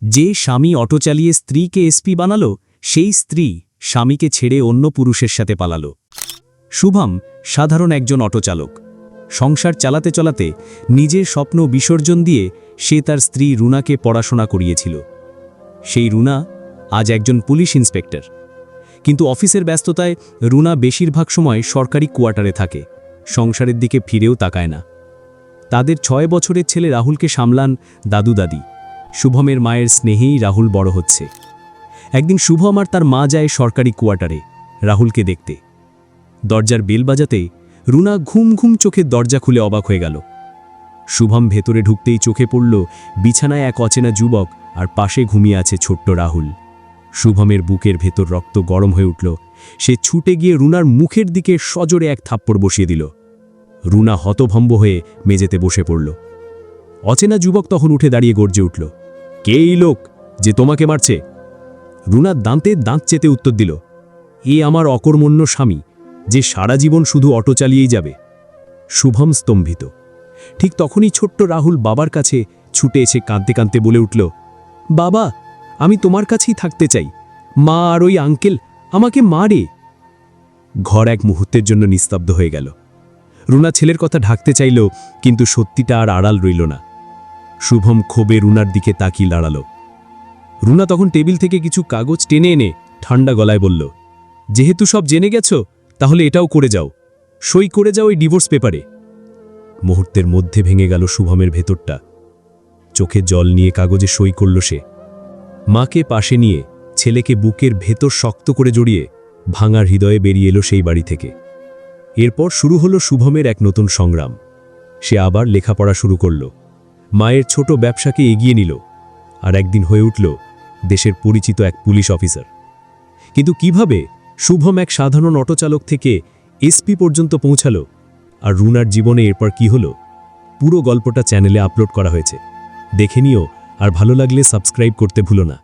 যে স্বামী অটো চালিয়ে স্ত্রীকে এসপি বানালো সেই স্ত্রী স্বামীকে ছেড়ে অন্য পুরুষের সাথে পালালো। শুভম সাধারণ একজন অটোচালক। সংসার চালাতে চালাতে নিজের স্বপ্ন বিসর্জন দিয়ে সে তার স্ত্রী রুনাকে পড়াশোনা করিয়েছিল। সেই রুনা আজ একজন পুলিশ ইন্সপেক্টর। কিন্তু অফিসের ব্যস্ততায় রুনা বেশিরভাগ সময় সরকারি কোয়ার্টারে থাকে, সংসারের দিকে ফিরেও তাকায় না। তাদের 6 বছরের ছেলে রাহুলকে সামলান দাদু দাদি। শুভমের মায়ের স্নেহেই রাহুল বড় হচ্ছে। একদিন শুভম আর তার মা যায় সরকারি কোয়ার্টারে রাহুলকে দেখতে। দরজার বেল বাজাতে রুনা ঘুম ঘুম চোখে দরজা খুলে অবাক হয়ে গেল। শুভম ভেতরে ঢুকতেই চোখে পড়ল বিছানায় এক অচেনা যুবক আর পাশে ঘুমিয়ে আছে ছোট্ট রাহুল। শুভমের বুকের ভেতর রক্ত গরম হয়ে উঠল। সে ছুটে গিয়ে রুনার মুখের দিকে সজোরে এক থাপ্পড় বসিয়ে দিল। রুনা হতভম্ব হয়ে মেঝেতে বসে পড়ল। অচেনা যুবক তখন উঠে দাঁড়িয়ে গর্জে উঠল, কে এই লোক যে তোমাকে মারছে? রুনা দাঁতে দাঁত চেতে উত্তর দিল, এ আমার অকর্মণ্য স্বামী, যে সারা জীবন শুধু অটো চালিয়েই যাবে। শুভম স্তম্ভিত। ঠিক তখনই ছোট্ট রাহুল বাবার কাছে ছুটে এসে কাঁদতে কাঁদতে বলে উঠল, বাবা, আমি তোমার কাছেই থাকতে চাই। মা আর ওই আঙ্কেল আমাকে মারে। ঘর এক মুহূর্তের জন্য নিস্তব্ধ হয়ে গেল। রুনা ছেলের কথা ঢাকতে চাইল, কিন্তু সত্যিটা আর আড়াল রইল না। শুভম ক্ষোভে রুনার দিকে তাকিয়ে দাঁড়াল। রুনা তখন টেবিল থেকে কিছু কাগজ টেনে এনে ঠান্ডা গলায় বলল, যেহেতু সব জেনে গেছ তাহলে এটাও করে যাও, সই করে যাও এই ডিভোর্স পেপারে। মুহূর্তের মধ্যে ভেঙে গেল শুভমের ভেতরটা। চোখে জল নিয়ে কাগজে সই করল সে। মাকে পাশে নিয়ে ছেলেকে বুকের ভেতর শক্ত করে জড়িয়ে ভাঙার হৃদয়ে বেরিয়ে এলো সেই বাড়ি থেকে। এরপর শুরু হলো শুভমের এক নতুন সংগ্রাম। সে আবার লেখাপড়া শুরু করল, মায়ের ছোট ব্যবসাকে এগিয়ে নিল, আর একদিন হয়ে উঠল দেশের পরিচিত এক পুলিশ অফিসার। কিন্তু কিভাবে শুভম এক সাধারণ অটোচালক থেকে এসপি পর্যন্ত পৌঁছালো, আর রুনার জীবনে এরপর কি হলো, পুরো গল্পটা চ্যানেলে আপলোড করা হয়েছে। দেখে নিও, আর ভালো লাগলে সাবস্ক্রাইব করতে ভুলো না।